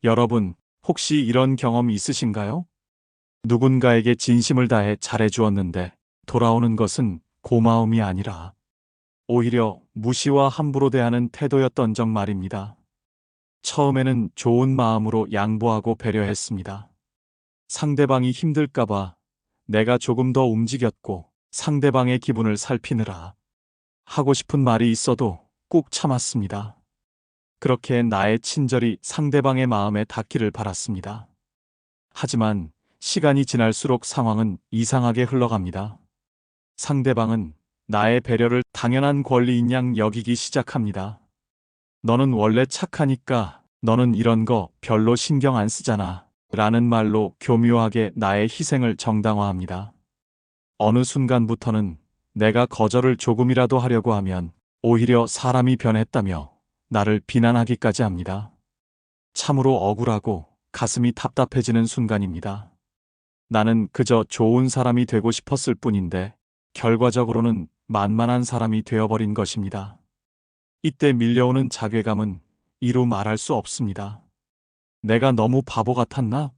여러분, 혹시 이런 경험 있으신가요? 누군가에게 진심을 다해 잘해주었는데 돌아오는 것은 고마움이 아니라 오히려 무시와 함부로 대하는 태도였던 적 말입니다. 처음에는 좋은 마음으로 양보하고 배려했습니다. 상대방이 힘들까봐 내가 조금 더 움직였고 상대방의 기분을 살피느라 하고 싶은 말이 있어도 꾹 참았습니다. 그렇게 나의 친절이 상대방의 마음에 닿기를 바랐습니다. 하지만 시간이 지날수록 상황은 이상하게 흘러갑니다. 상대방은 나의 배려를 당연한 권리인 양 여기기 시작합니다. 너는 원래 착하니까 너는 이런 거 별로 신경 안 쓰잖아. 라는 말로 교묘하게 나의 희생을 정당화합니다. 어느 순간부터는 내가 거절을 조금이라도 하려고 하면 오히려 사람이 변했다며 나를 비난하기까지 합니다. 참으로 억울하고 가슴이 답답해지는 순간입니다. 나는 그저 좋은 사람이 되고 싶었을 뿐인데 결과적으로는 만만한 사람이 되어버린 것입니다. 이때 밀려오는 자괴감은 이루 말할 수 없습니다. 내가 너무 바보 같았나?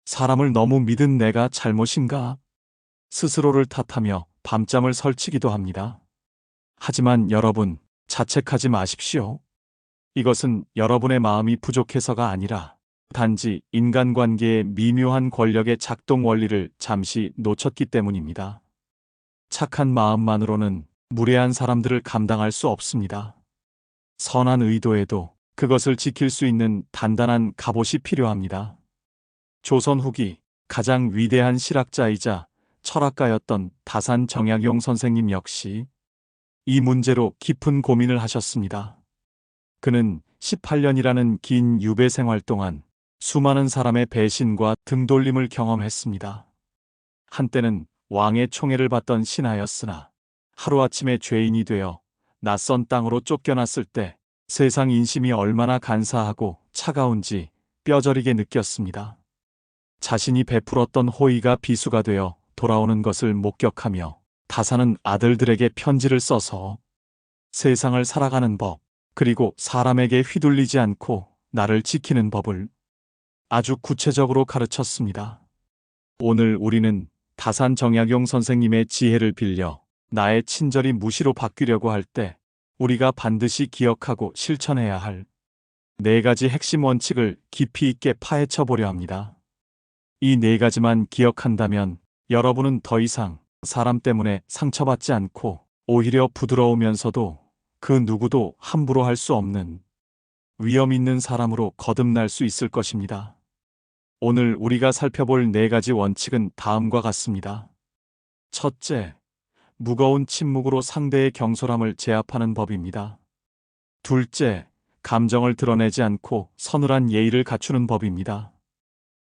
사람을 너무 믿은 내가 잘못인가? 스스로를 탓하며 밤잠을 설치기도 합니다. 하지만 여러분, 자책하지 마십시오. 이것은 여러분의 마음이 부족해서가 아니라 단지 인간관계의 미묘한 권력의 작동 원리를 잠시 놓쳤기 때문입니다. 착한 마음만으로는 무례한 사람들을 감당할 수 없습니다. 선한 의도에도 그것을 지킬 수 있는 단단한 갑옷이 필요합니다. 조선 후기 가장 위대한 실학자이자 철학가였던 다산 정약용 선생님 역시 이 문제로 깊은 고민을 하셨습니다. 그는 18년이라는 긴 유배 생활 동안 수많은 사람의 배신과 등돌림을 경험했습니다. 한때는 왕의 총애를 받던 신하였으나 하루아침에 죄인이 되어 낯선 땅으로 쫓겨났을 때 세상 인심이 얼마나 간사하고 차가운지 뼈저리게 느꼈습니다. 자신이 베풀었던 호의가 비수가 되어 돌아오는 것을 목격하며 다산은 아들들에게 편지를 써서 세상을 살아가는 법, 그리고 사람에게 휘둘리지 않고 나를 지키는 법을 아주 구체적으로 가르쳤습니다. 오늘 우리는 다산 정약용 선생님의 지혜를 빌려 나의 친절이 무시로 바뀌려고 할 때 우리가 반드시 기억하고 실천해야 할 4가지 핵심 원칙을 깊이 있게 파헤쳐 보려 합니다. 이 4가지만 기억한다면 여러분은 더 이상 사람 때문에 상처받지 않고 오히려 부드러우면서도 그 누구도 함부로 할 수 없는 위험 있는 사람으로 거듭날 수 있을 것입니다. 오늘 우리가 살펴볼 4가지 원칙은 다음과 같습니다. 첫째, 무거운 침묵으로 상대의 경솔함을 제압하는 법입니다. 둘째, 감정을 드러내지 않고 서늘한 예의를 갖추는 법입니다.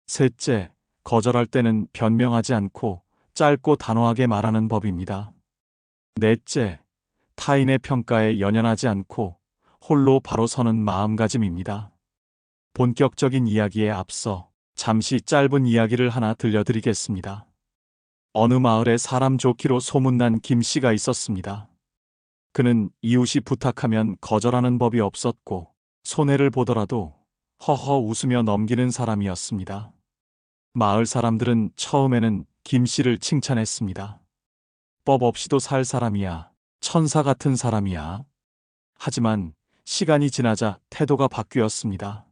셋째, 거절할 때는 변명하지 않고 짧고 단호하게 말하는 법입니다. 넷째, 타인의 평가에 연연하지 않고 홀로 바로 서는 마음가짐입니다. 본격적인 이야기에 앞서 잠시 짧은 이야기를 하나 들려드리겠습니다. 어느 마을에 사람 좋기로 소문난 김 씨가 있었습니다. 그는 이웃이 부탁하면 거절하는 법이 없었고 손해를 보더라도 허허 웃으며 넘기는 사람이었습니다. 마을 사람들은 처음에는 김 씨를 칭찬했습니다. 법 없이도 살 사람이야. 천사 같은 사람이야. 하지만 시간이 지나자 태도가 바뀌었습니다.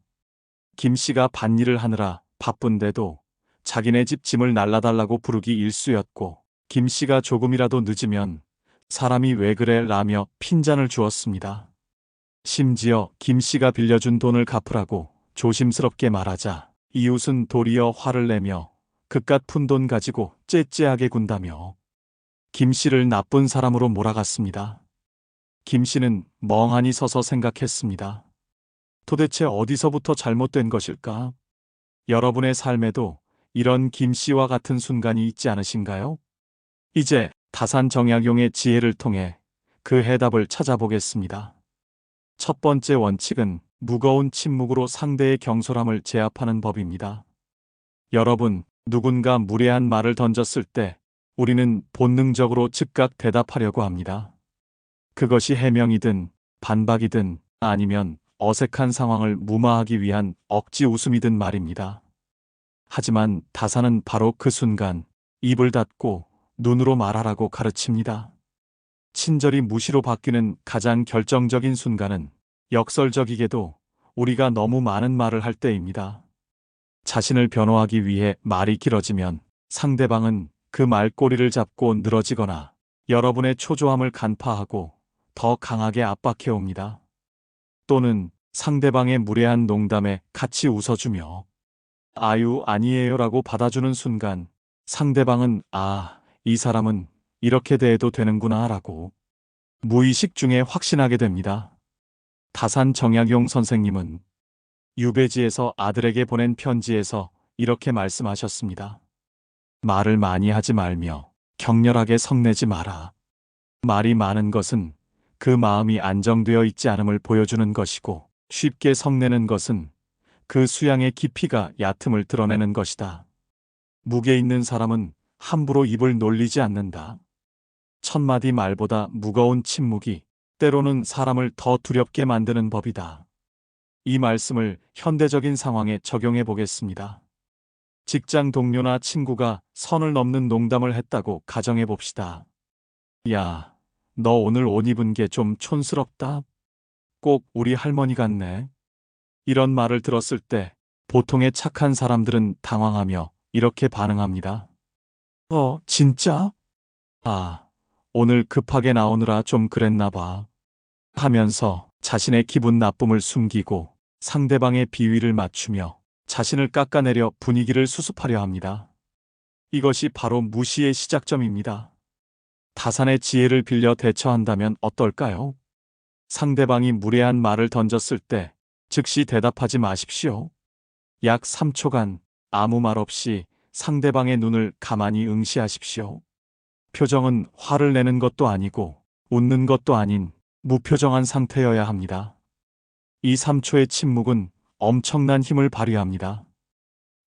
김 씨가 밭일을 하느라 바쁜데도 자기네 집 짐을 날라달라고 부르기 일쑤였고 김 씨가 조금이라도 늦으면 사람이 왜 그래 라며 핀잔을 주었습니다. 심지어 김 씨가 빌려준 돈을 갚으라고 조심스럽게 말하자 이웃은 도리어 화를 내며 그깟 푼돈 가지고 째째하게 군다며 김 씨를 나쁜 사람으로 몰아갔습니다. 김 씨는 멍하니 서서 생각했습니다. 도대체 어디서부터 잘못된 것일까? 여러분의 삶에도 이런 김 씨와 같은 순간이 있지 않으신가요? 이제 다산 정약용의 지혜를 통해 그 해답을 찾아보겠습니다. 첫 번째 원칙은 무거운 침묵으로 상대의 경솔함을 제압하는 법입니다. 여러분, 누군가 무례한 말을 던졌을 때 우리는 본능적으로 즉각 대답하려고 합니다. 그것이 해명이든 반박이든 아니면 어색한 상황을 무마하기 위한 억지 웃음이든 말입니다. 하지만 다사는 바로 그 순간 입을 닫고 눈으로 말하라고 가르칩니다. 친절이 무시로 바뀌는 가장 결정적인 순간은 역설적이게도 우리가 너무 많은 말을 할 때입니다. 자신을 변호하기 위해 말이 길어지면 상대방은 그 말꼬리를 잡고 늘어지거나 여러분의 초조함을 간파하고 더 강하게 압박해 옵니다. 또는 상대방의 무례한 농담에 같이 웃어주며 아유, 아니에요라고 받아주는 순간 상대방은 아, 이 사람은 이렇게 대해도 되는구나 라고 무의식 중에 확신하게 됩니다. 다산 정약용 선생님은 유배지에서 아들에게 보낸 편지에서 이렇게 말씀하셨습니다. 말을 많이 하지 말며 격렬하게 성내지 마라. 말이 많은 것은 그 마음이 안정되어 있지 않음을 보여주는 것이고 쉽게 성내는 것은 그 수양의 깊이가 얕음을 드러내는 것이다. 무게 있는 사람은 함부로 입을 놀리지 않는다. 천마디 말보다 무거운 침묵이 때로는 사람을 더 두렵게 만드는 법이다. 이 말씀을 현대적인 상황에 적용해 보겠습니다. 직장 동료나 친구가 선을 넘는 농담을 했다고 가정해 봅시다. 야, 너 오늘 옷 입은 게 좀 촌스럽다. 꼭 우리 할머니 같네. 이런 말을 들었을 때 보통의 착한 사람들은 당황하며 이렇게 반응합니다. 진짜? 아, 오늘 급하게 나오느라 좀 그랬나 봐. 하면서 자신의 기분 나쁨을 숨기고 상대방의 비위를 맞추며 자신을 깎아내려 분위기를 수습하려 합니다. 이것이 바로 무시의 시작점입니다. 다산의 지혜를 빌려 대처한다면 어떨까요? 상대방이 무례한 말을 던졌을 때 즉시 대답하지 마십시오. 약 3초간 아무 말 없이 상대방의 눈을 가만히 응시하십시오. 표정은 화를 내는 것도 아니고 웃는 것도 아닌 무표정한 상태여야 합니다. 이 3초의 침묵은 엄청난 힘을 발휘합니다.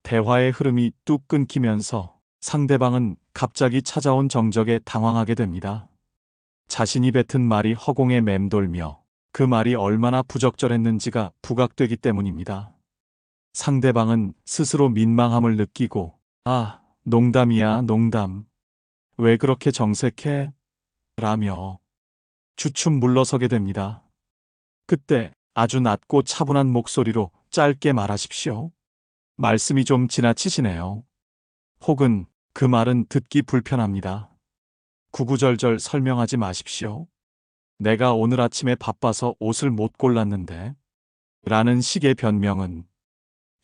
대화의 흐름이 뚝 끊기면서 상대방은 갑자기 찾아온 정적에 당황하게 됩니다. 자신이 뱉은 말이 허공에 맴돌며 그 말이 얼마나 부적절했는지가 부각되기 때문입니다. 상대방은 스스로 민망함을 느끼고 아, 농담이야, 농담. 왜 그렇게 정색해? 라며 주춤 물러서게 됩니다. 그때 아주 낮고 차분한 목소리로 짧게 말하십시오. 말씀이 좀 지나치시네요. 혹은 그 말은 듣기 불편합니다. 구구절절 설명하지 마십시오. 내가 오늘 아침에 바빠서 옷을 못 골랐는데 라는 식의 변명은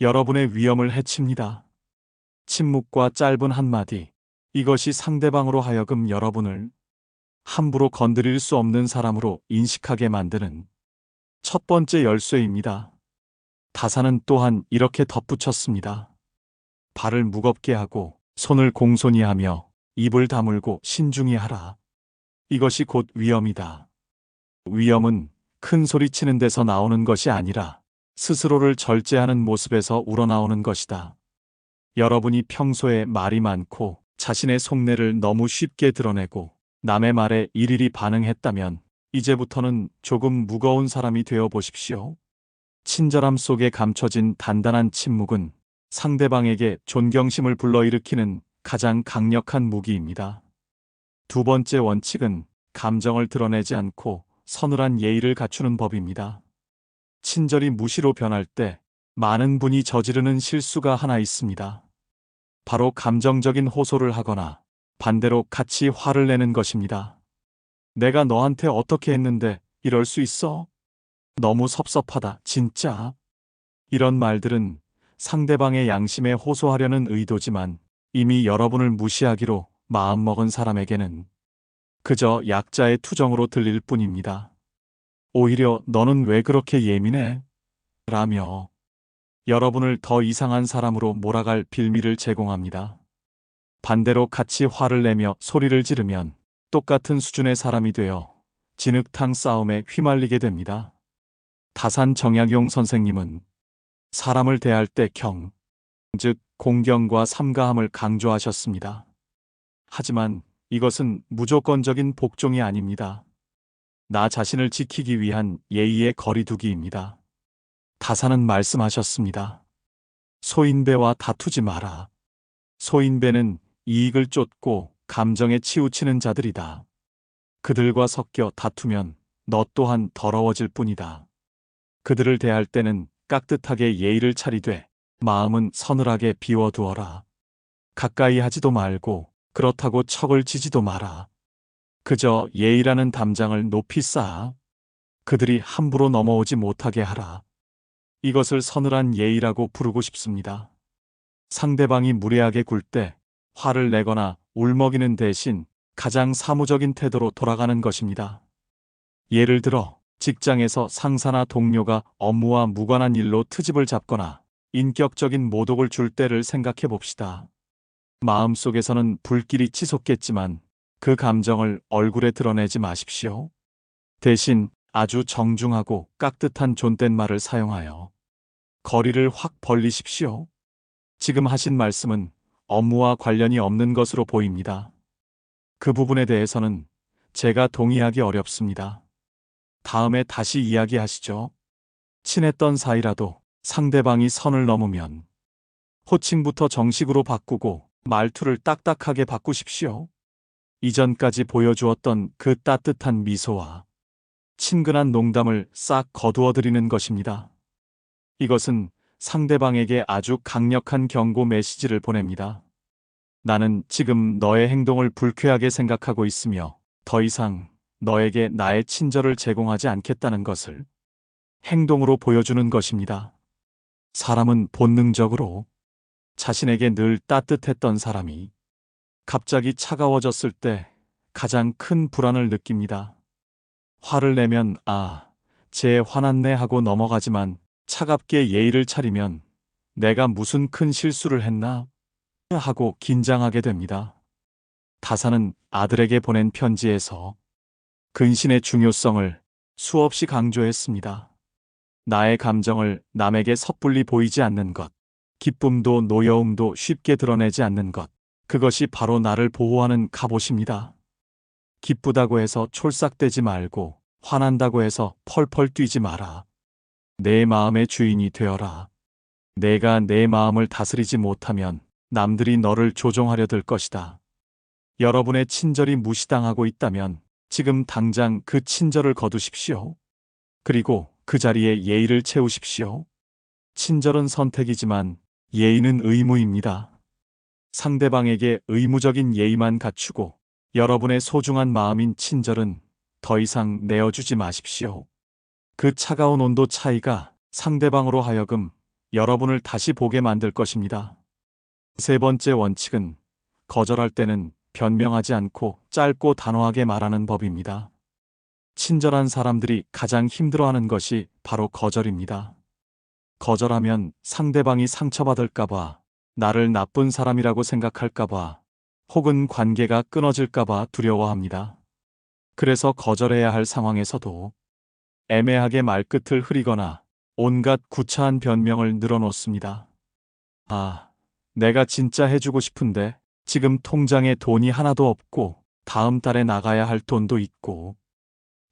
여러분의 위엄을 해칩니다. 침묵과 짧은 한마디, 이것이 상대방으로 하여금 여러분을 함부로 건드릴 수 없는 사람으로 인식하게 만드는 첫 번째 열쇠입니다. 다사는 또한 이렇게 덧붙였습니다. 발을 무겁게 하고 손을 공손히 하며 입을 다물고 신중히 하라. 이것이 곧 위엄이다. 위엄은 큰 소리 치는 데서 나오는 것이 아니라 스스로를 절제하는 모습에서 우러나오는 것이다. 여러분이 평소에 말이 많고 자신의 속내를 너무 쉽게 드러내고 남의 말에 일일이 반응했다면 이제부터는 조금 무거운 사람이 되어 보십시오. 친절함 속에 감춰진 단단한 침묵은 상대방에게 존경심을 불러일으키는 가장 강력한 무기입니다. 두 번째 원칙은 감정을 드러내지 않고 서늘한 예의를 갖추는 법입니다. 친절이 무시로 변할 때 많은 분이 저지르는 실수가 하나 있습니다. 바로 감정적인 호소를 하거나 반대로 같이 화를 내는 것입니다. 내가 너한테 어떻게 했는데 이럴 수 있어? 너무 섭섭하다, 진짜. 이런 말들은 상대방의 양심에 호소하려는 의도지만 이미 여러분을 무시하기로 마음먹은 사람에게는 그저 약자의 투정으로 들릴 뿐입니다. 오히려 너는 왜 그렇게 예민해? 라며 여러분을 더 이상한 사람으로 몰아갈 빌미를 제공합니다. 반대로 같이 화를 내며 소리를 지르면 똑같은 수준의 사람이 되어 진흙탕 싸움에 휘말리게 됩니다. 다산 정약용 선생님은 사람을 대할 때 즉 공경과 삼가함을 강조하셨습니다. 하지만 이것은 무조건적인 복종이 아닙니다. 나 자신을 지키기 위한 예의의 거리두기입니다. 다사는 말씀하셨습니다. 소인배와 다투지 마라. 소인배는 이익을 쫓고 감정에 치우치는 자들이다. 그들과 섞여 다투면 너 또한 더러워질 뿐이다. 그들을 대할 때는 깍듯하게 예의를 차리되 마음은 서늘하게 비워두어라. 가까이 하지도 말고 그렇다고 척을 지지도 마라. 그저 예의라는 담장을 높이 쌓아 그들이 함부로 넘어오지 못하게 하라. 이것을 서늘한 예의라고 부르고 싶습니다. 상대방이 무례하게 굴 때 화를 내거나 울먹이는 대신 가장 사무적인 태도로 돌아가는 것입니다. 예를 들어 직장에서 상사나 동료가 업무와 무관한 일로 트집을 잡거나 인격적인 모독을 줄 때를 생각해 봅시다. 마음속에서는 불길이 치솟겠지만 그 감정을 얼굴에 드러내지 마십시오. 대신 아주 정중하고 깍듯한 존댓말을 사용하여 거리를 확 벌리십시오. 지금 하신 말씀은 업무와 관련이 없는 것으로 보입니다. 그 부분에 대해서는 제가 동의하기 어렵습니다. 다음에 다시 이야기하시죠. 친했던 사이라도 상대방이 선을 넘으면 호칭부터 정식으로 바꾸고 말투를 딱딱하게 바꾸십시오. 이전까지 보여주었던 그 따뜻한 미소와 친근한 농담을 싹 거두어드리는 것입니다. 이것은 상대방에게 아주 강력한 경고 메시지를 보냅니다. 나는 지금 너의 행동을 불쾌하게 생각하고 있으며 더 이상 너에게 나의 친절을 제공하지 않겠다는 것을 행동으로 보여주는 것입니다. 사람은 본능적으로 자신에게 늘 따뜻했던 사람이 갑자기 차가워졌을 때 가장 큰 불안을 느낍니다. 화를 내면 쟤 화났네 하고 넘어가지만 차갑게 예의를 차리면 내가 무슨 큰 실수를 했나 하고 긴장하게 됩니다. 다사는 아들에게 보낸 편지에서 근신의 중요성을 수없이 강조했습니다. 나의 감정을 남에게 섣불리 보이지 않는 것, 기쁨도 노여움도 쉽게 드러내지 않는 것, 그것이 바로 나를 보호하는 갑옷입니다. 기쁘다고 해서 촐싹대지 말고 화난다고 해서 펄펄 뛰지 마라. 내 마음의 주인이 되어라. 내가 내 마음을 다스리지 못하면 남들이 너를 조종하려 들 것이다. 여러분의 친절이 무시당하고 있다면 지금 당장 그 친절을 거두십시오. 그리고 그 자리에 예의를 채우십시오. 친절은 선택이지만 예의는 의무입니다. 상대방에게 의무적인 예의만 갖추고 여러분의 소중한 마음인 친절은 더 이상 내어주지 마십시오. 그 차가운 온도 차이가 상대방으로 하여금 여러분을 다시 보게 만들 것입니다. 세 번째 원칙은 거절할 때는 변명하지 않고 짧고 단호하게 말하는 법입니다. 친절한 사람들이 가장 힘들어하는 것이 바로 거절입니다. 거절하면 상대방이 상처받을까봐, 나를 나쁜 사람이라고 생각할까봐, 혹은 관계가 끊어질까봐 두려워합니다. 그래서 거절해야 할 상황에서도 애매하게 말끝을 흐리거나 온갖 구차한 변명을 늘어놓습니다. 내가 진짜 해주고 싶은데 지금 통장에 돈이 하나도 없고 다음 달에 나가야 할 돈도 있고.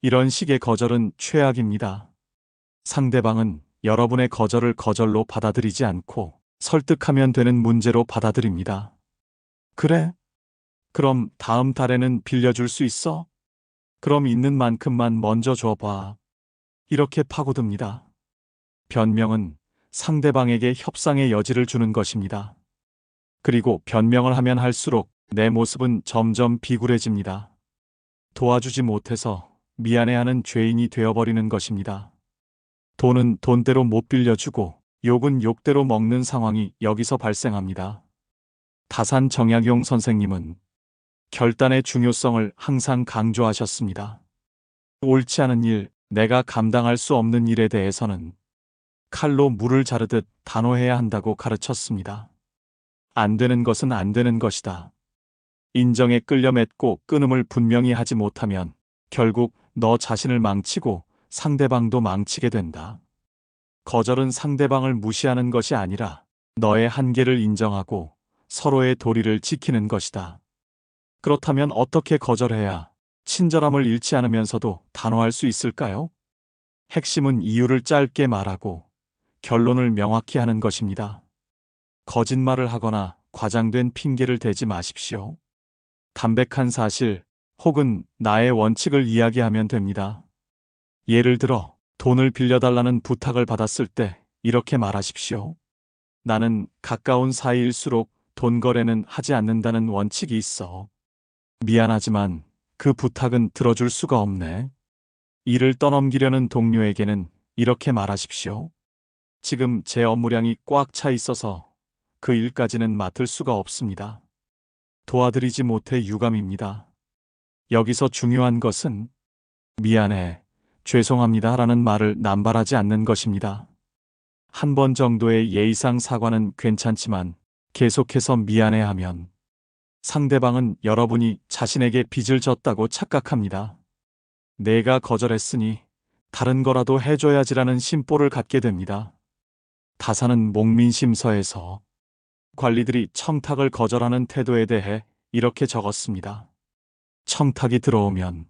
이런 식의 거절은 최악입니다. 상대방은 여러분의 거절을 거절로 받아들이지 않고 설득하면 되는 문제로 받아들입니다. 그래? 그럼 다음 달에는 빌려줄 수 있어? 그럼 있는 만큼만 먼저 줘봐. 이렇게 파고듭니다. 변명은 상대방에게 협상의 여지를 주는 것입니다. 그리고 변명을 하면 할수록 내 모습은 점점 비굴해집니다. 도와주지 못해서 미안해하는 죄인이 되어버리는 것입니다. 돈은 돈대로 못 빌려주고 욕은 욕대로 먹는 상황이 여기서 발생합니다. 다산 정약용 선생님은 결단의 중요성을 항상 강조하셨습니다. 옳지 않은 일, 내가 감당할 수 없는 일에 대해서는 칼로 물을 자르듯 단호해야 한다고 가르쳤습니다. 안 되는 것은 안 되는 것이다. 인정에 끌려 맺고 끊음을 분명히 하지 못하면 결국 너 자신을 망치고 상대방도 망치게 된다. 거절은 상대방을 무시하는 것이 아니라 너의 한계를 인정하고 서로의 도리를 지키는 것이다. 그렇다면 어떻게 거절해야 친절함을 잃지 않으면서도 단호할 수 있을까요? 핵심은 이유를 짧게 말하고 결론을 명확히 하는 것입니다. 거짓말을 하거나 과장된 핑계를 대지 마십시오. 담백한 사실 혹은 나의 원칙을 이야기하면 됩니다. 예를 들어, 돈을 빌려달라는 부탁을 받았을 때 이렇게 말하십시오. 나는 가까운 사이일수록 돈 거래는 하지 않는다는 원칙이 있어. 미안하지만 그 부탁은 들어줄 수가 없네. 일을 떠넘기려는 동료에게는 이렇게 말하십시오. 지금 제 업무량이 꽉 차 있어서 그 일까지는 맡을 수가 없습니다. 도와드리지 못해 유감입니다. 여기서 중요한 것은 미안해, 죄송합니다 라는 말을 남발하지 않는 것입니다. 한 번 정도의 예의상 사과는 괜찮지만 계속해서 미안해하면 상대방은 여러분이 자신에게 빚을 졌다고 착각합니다. 내가 거절했으니 다른 거라도 해줘야지라는 심보를 갖게 됩니다. 다사는 목민심서에서 관리들이 청탁을 거절하는 태도에 대해 이렇게 적었습니다. 청탁이 들어오면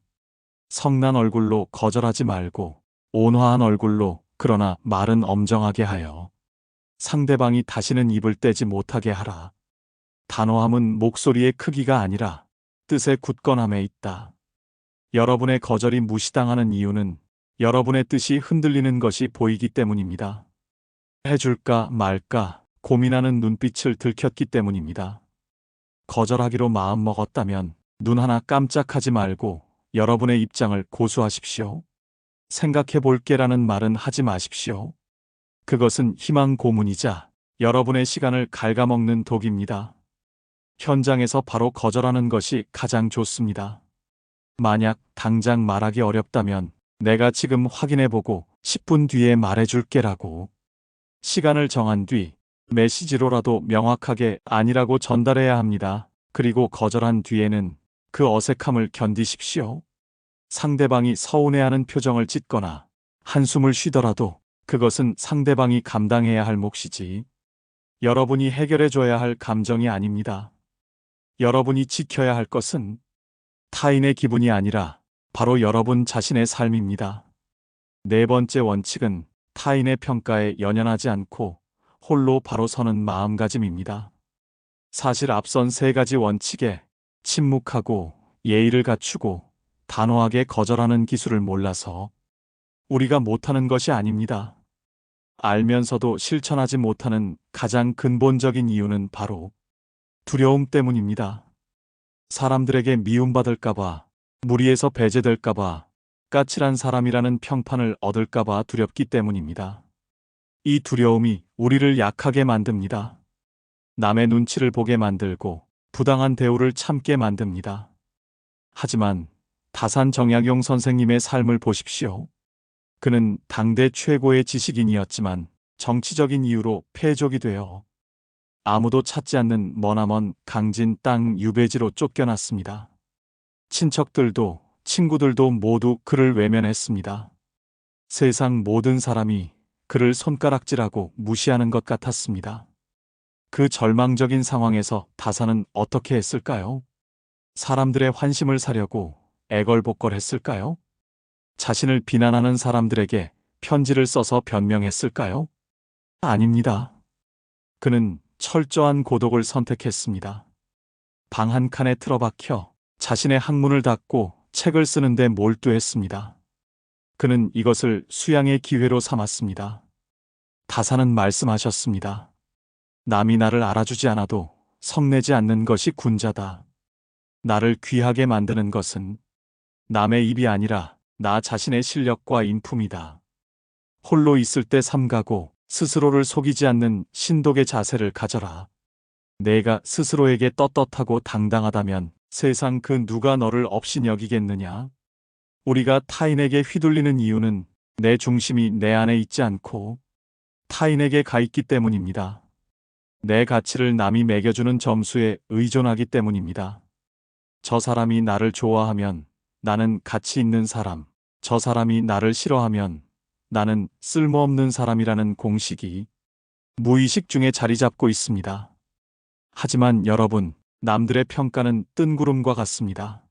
성난 얼굴로 거절하지 말고 온화한 얼굴로 그러나 말은 엄정하게 하여 상대방이 다시는 입을 떼지 못하게 하라. 단호함은 목소리의 크기가 아니라 뜻의 굳건함에 있다. 여러분의 거절이 무시당하는 이유는 여러분의 뜻이 흔들리는 것이 보이기 때문입니다. 해줄까 말까 고민하는 눈빛을 들켰기 때문입니다. 거절하기로 마음먹었다면 눈 하나 깜짝하지 말고 여러분의 입장을 고수하십시오. 생각해 볼게라는 말은 하지 마십시오. 그것은 희망 고문이자 여러분의 시간을 갉아먹는 독입니다. 현장에서 바로 거절하는 것이 가장 좋습니다. 만약 당장 말하기 어렵다면 내가 지금 확인해보고 10분 뒤에 말해줄게라고 시간을 정한 뒤 메시지로라도 명확하게 아니라고 전달해야 합니다. 그리고 거절한 뒤에는 그 어색함을 견디십시오. 상대방이 서운해하는 표정을 짓거나 한숨을 쉬더라도 그것은 상대방이 감당해야 할 몫이지 여러분이 해결해줘야 할 감정이 아닙니다. 여러분이 지켜야 할 것은 타인의 기분이 아니라 바로 여러분 자신의 삶입니다. 네 번째 원칙은 타인의 평가에 연연하지 않고 홀로 바로 서는 마음가짐입니다. 사실 앞선 세 가지 원칙에 침묵하고 예의를 갖추고 단호하게 거절하는 기술을 몰라서 우리가 못하는 것이 아닙니다. 알면서도 실천하지 못하는 가장 근본적인 이유는 바로 두려움 때문입니다. 사람들에게 미움받을까봐, 무리해서 배제될까봐, 까칠한 사람이라는 평판을 얻을까봐 두렵기 때문입니다. 이 두려움이 우리를 약하게 만듭니다. 남의 눈치를 보게 만들고 부당한 대우를 참게 만듭니다. 하지만 다산 정약용 선생님의 삶을 보십시오. 그는 당대 최고의 지식인이었지만 정치적인 이유로 패족이 되어 아무도 찾지 않는 머나먼 강진 땅 유배지로 쫓겨났습니다. 친척들도 친구들도 모두 그를 외면했습니다. 세상 모든 사람이 그를 손가락질하고 무시하는 것 같았습니다. 그 절망적인 상황에서 다사는 어떻게 했을까요? 사람들의 환심을 사려고 애걸복걸했을까요? 자신을 비난하는 사람들에게 편지를 써서 변명했을까요? 아닙니다. 그는 철저한 고독을 선택했습니다. 방 한 칸에 틀어박혀 자신의 학문을 닫고 책을 쓰는데 몰두했습니다. 그는 이것을 수양의 기회로 삼았습니다. 다사는 말씀하셨습니다. 남이 나를 알아주지 않아도 성내지 않는 것이 군자다. 나를 귀하게 만드는 것은 남의 입이 아니라 나 자신의 실력과 인품이다. 홀로 있을 때 삼가고 스스로를 속이지 않는 신독의 자세를 가져라. 내가 스스로에게 떳떳하고 당당하다면 세상 그 누가 너를 업신 여기겠느냐? 우리가 타인에게 휘둘리는 이유는 내 중심이 내 안에 있지 않고 타인에게 가 있기 때문입니다. 내 가치를 남이 매겨주는 점수에 의존하기 때문입니다. 저 사람이 나를 좋아하면 나는 가치 있는 사람, 저 사람이 나를 싫어하면 나는 쓸모없는 사람이라는 공식이 무의식 중에 자리 잡고 있습니다. 하지만 여러분, 남들의 평가는 뜬구름과 같습니다.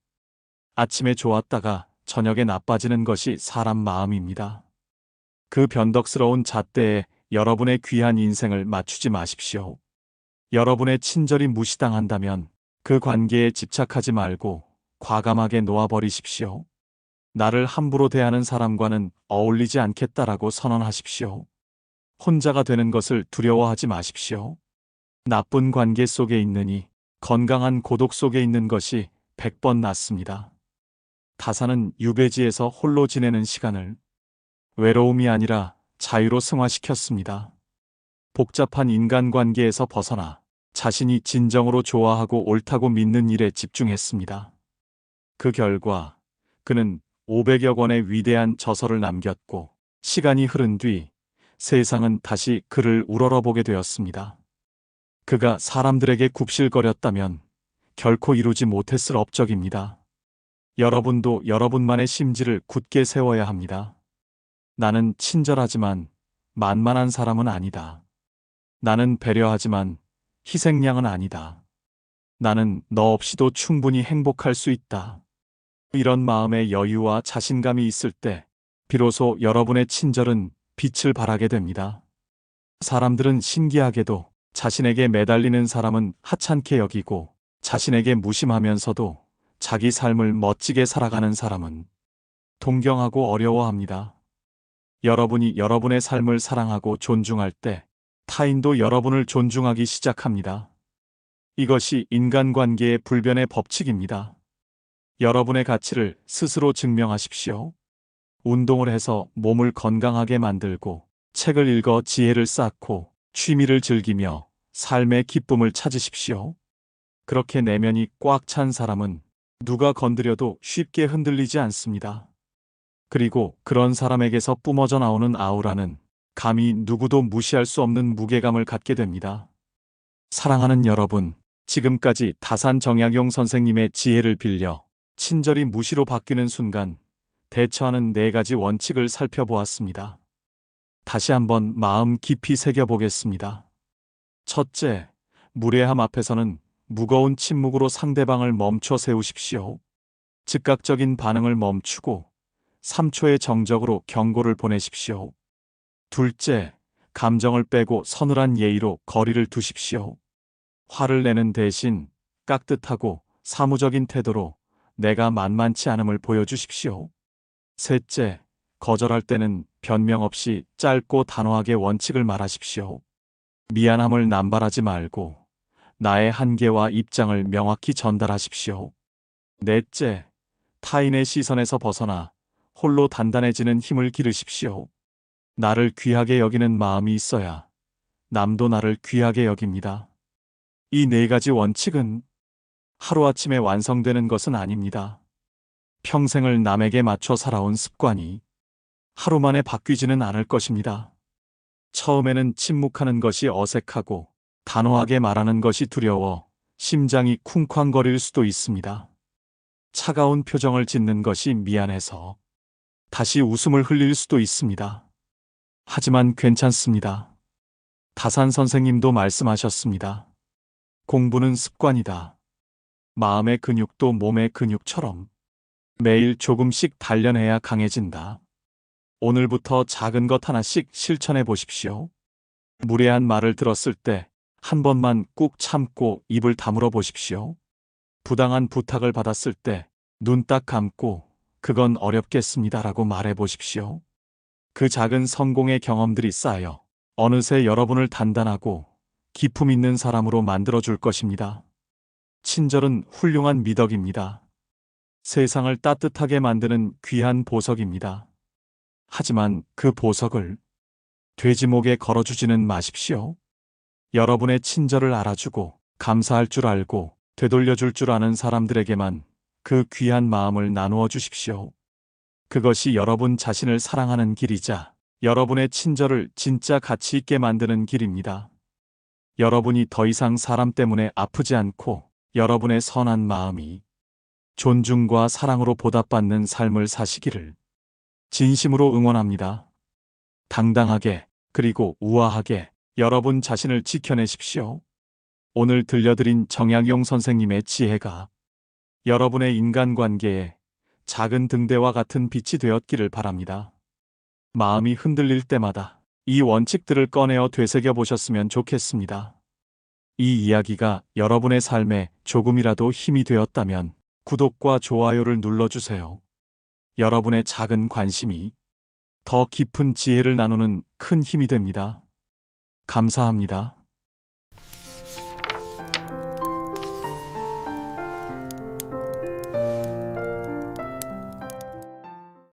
아침에 좋았다가 저녁에 나빠지는 것이 사람 마음입니다. 그 변덕스러운 잣대에 여러분의 귀한 인생을 맞추지 마십시오. 여러분의 친절이 무시당한다면 그 관계에 집착하지 말고 과감하게 놓아버리십시오. 나를 함부로 대하는 사람과는 어울리지 않겠다라고 선언하십시오. 혼자가 되는 것을 두려워하지 마십시오. 나쁜 관계 속에 있느니 건강한 고독 속에 있는 것이 100번 낫습니다. 다산은 유배지에서 홀로 지내는 시간을 외로움이 아니라 자유로 승화시켰습니다. 복잡한 인간관계에서 벗어나 자신이 진정으로 좋아하고 옳다고 믿는 일에 집중했습니다. 그 결과 그는 500여 권의 위대한 저서를 남겼고 시간이 흐른 뒤 세상은 다시 그를 우러러보게 되었습니다. 그가 사람들에게 굽실거렸다면 결코 이루지 못했을 업적입니다. 여러분도 여러분만의 심지를 굳게 세워야 합니다. 나는 친절하지만 만만한 사람은 아니다. 나는 배려하지만 희생양은 아니다. 나는 너 없이도 충분히 행복할 수 있다. 이런 마음의 여유와 자신감이 있을 때 비로소 여러분의 친절은 빛을 발하게 됩니다. 사람들은 신기하게도 자신에게 매달리는 사람은 하찮게 여기고 자신에게 무심하면서도 자기 삶을 멋지게 살아가는 사람은 동경하고 어려워합니다. 여러분이 여러분의 삶을 사랑하고 존중할 때 타인도 여러분을 존중하기 시작합니다. 이것이 인간관계의 불변의 법칙입니다. 여러분의 가치를 스스로 증명하십시오. 운동을 해서 몸을 건강하게 만들고 책을 읽어 지혜를 쌓고 취미를 즐기며 삶의 기쁨을 찾으십시오. 그렇게 내면이 꽉 찬 사람은 누가 건드려도 쉽게 흔들리지 않습니다. 그리고 그런 사람에게서 뿜어져 나오는 아우라는 감히 누구도 무시할 수 없는 무게감을 갖게 됩니다. 사랑하는 여러분, 지금까지 다산 정약용 선생님의 지혜를 빌려 친절이 무시로 바뀌는 순간 대처하는 4가지 원칙을 살펴보았습니다. 다시 한번 마음 깊이 새겨보겠습니다. 첫째, 무례함 앞에서는 무거운 침묵으로 상대방을 멈춰 세우십시오. 즉각적인 반응을 멈추고 3초의 정적으로 경고를 보내십시오. 둘째, 감정을 빼고 서늘한 예의로 거리를 두십시오. 화를 내는 대신 깍듯하고 사무적인 태도로 내가 만만치 않음을 보여주십시오. 셋째, 거절할 때는 변명 없이 짧고 단호하게 원칙을 말하십시오. 미안함을 남발하지 말고 나의 한계와 입장을 명확히 전달하십시오. 넷째, 타인의 시선에서 벗어나 홀로 단단해지는 힘을 기르십시오. 나를 귀하게 여기는 마음이 있어야 남도 나를 귀하게 여깁니다. 이 4가지 원칙은 하루아침에 완성되는 것은 아닙니다. 평생을 남에게 맞춰 살아온 습관이 하루 만에 바뀌지는 않을 것입니다. 처음에는 침묵하는 것이 어색하고 단호하게 말하는 것이 두려워 심장이 쿵쾅거릴 수도 있습니다. 차가운 표정을 짓는 것이 미안해서 다시 웃음을 흘릴 수도 있습니다. 하지만 괜찮습니다. 다산 선생님도 말씀하셨습니다. 공부는 습관이다. 마음의 근육도 몸의 근육처럼 매일 조금씩 단련해야 강해진다. 오늘부터 작은 것 하나씩 실천해 보십시오. 무례한 말을 들었을 때 한 번만 꾹 참고 입을 다물어 보십시오. 부당한 부탁을 받았을 때 눈 딱 감고 그건 어렵겠습니다라고 말해 보십시오. 그 작은 성공의 경험들이 쌓여 어느새 여러분을 단단하고 기품 있는 사람으로 만들어줄 것입니다. 친절은 훌륭한 미덕입니다. 세상을 따뜻하게 만드는 귀한 보석입니다. 하지만 그 보석을 돼지 목에 걸어주지는 마십시오. 여러분의 친절을 알아주고 감사할 줄 알고 되돌려줄 줄 아는 사람들에게만 그 귀한 마음을 나누어 주십시오. 그것이 여러분 자신을 사랑하는 길이자 여러분의 친절을 진짜 가치 있게 만드는 길입니다. 여러분이 더 이상 사람 때문에 아프지 않고 여러분의 선한 마음이 존중과 사랑으로 보답받는 삶을 사시기를 진심으로 응원합니다. 당당하게 그리고 우아하게 여러분 자신을 지켜내십시오. 오늘 들려드린 정약용 선생님의 지혜가 여러분의 인간관계에 작은 등대와 같은 빛이 되었기를 바랍니다. 마음이 흔들릴 때마다 이 원칙들을 꺼내어 되새겨 보셨으면 좋겠습니다. 이 이야기가 여러분의 삶에 조금이라도 힘이 되었다면 구독과 좋아요를 눌러주세요. 여러분의 작은 관심이 더 깊은 지혜를 나누는 큰 힘이 됩니다. 감사합니다.